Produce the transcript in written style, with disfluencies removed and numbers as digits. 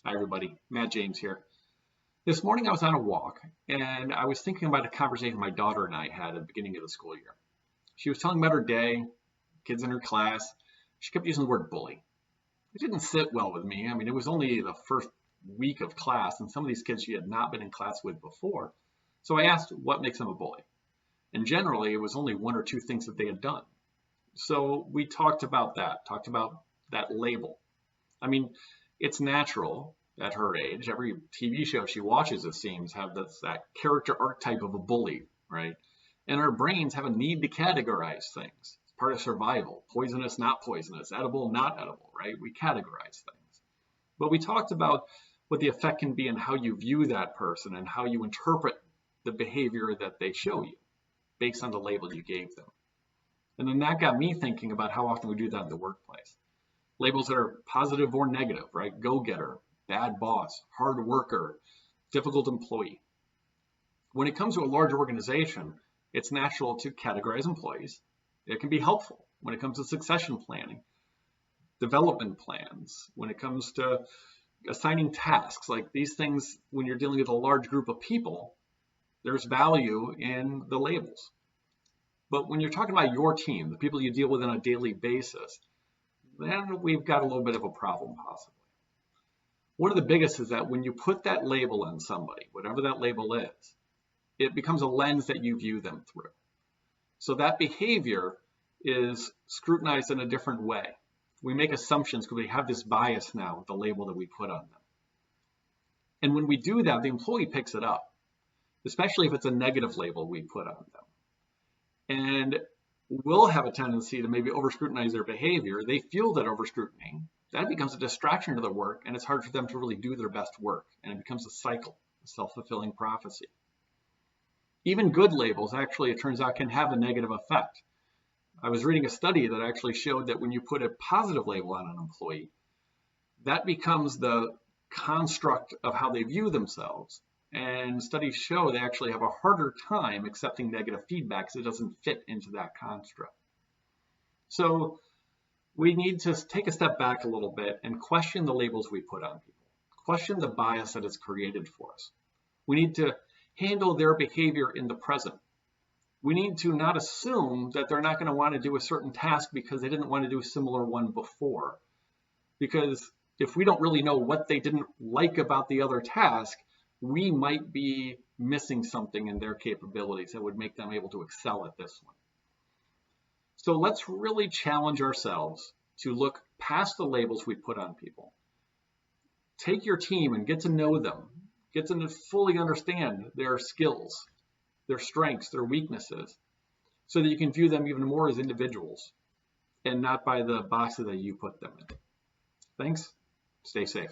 Hi, everybody. Matt James here. This morning I was on a walk and I was thinking about a conversation my daughter and I had at the beginning of the school year. She was telling about her day, kids in her class. She kept using the word bully. It didn't sit well with me. I mean, it was only the first week of class, and some of these kids she had not been in class with before. So I asked what makes them a bully. And generally, it was only one or two things that they had done. So we talked about that label. I mean, it's natural at her age. Every TV show she watches, it seems, have that character archetype of a bully, right? And our brains have a need to categorize things. It's part of survival. Poisonous, not poisonous. Edible, not edible, right? We categorize things. But we talked about what the effect can be and how you view that person and how you interpret the behavior that they show you based on the label you gave them. And then that got me thinking about how often we do that in the workplace. Labels that are positive or negative, right? Go-getter, bad boss, hard worker, difficult employee. When it comes to a large organization, it's natural to categorize employees. It can be helpful when it comes to succession planning, development plans, when it comes to assigning tasks, like these things, when you're dealing with a large group of people, there's value in the labels. But when you're talking about your team, the people you deal with on a daily basis, then we've got a little bit of a problem possibly. One of the biggest is that when you put that label on somebody, whatever that label is, it becomes a lens that you view them through. So that behavior is scrutinized in a different way. We make assumptions because we have this bias now with the label that we put on them. And when we do that, the employee picks it up, especially if it's a negative label we put on them. And we'll have a tendency to maybe over scrutinize their behavior. They feel that over scrutiny. That becomes a distraction to their work, and it's hard for them to really do their best work. And it becomes a cycle, a self-fulfilling prophecy. Even good labels, actually, it turns out, can have a negative effect. I was reading a study that actually showed that when you put a positive label on an employee, that becomes the construct of how they view themselves. And studies show they actually have a harder time accepting negative feedback because it doesn't fit into that construct. So we need to take a step back a little bit and question the labels we put on people, question the bias that is created for us. We need to handle their behavior in the present. We need to not assume that they're not going to want to do a certain task because they didn't want to do a similar one before. Because if we don't really know what they didn't like about the other task, we might be missing something in their capabilities that would make them able to excel at this one. So let's really challenge ourselves to look past the labels we put on people. Take your team and get to know them. Get to fully understand their skills, their strengths, their weaknesses, so that you can view them even more as individuals and not by the boxes that you put them in. Thanks. Stay safe.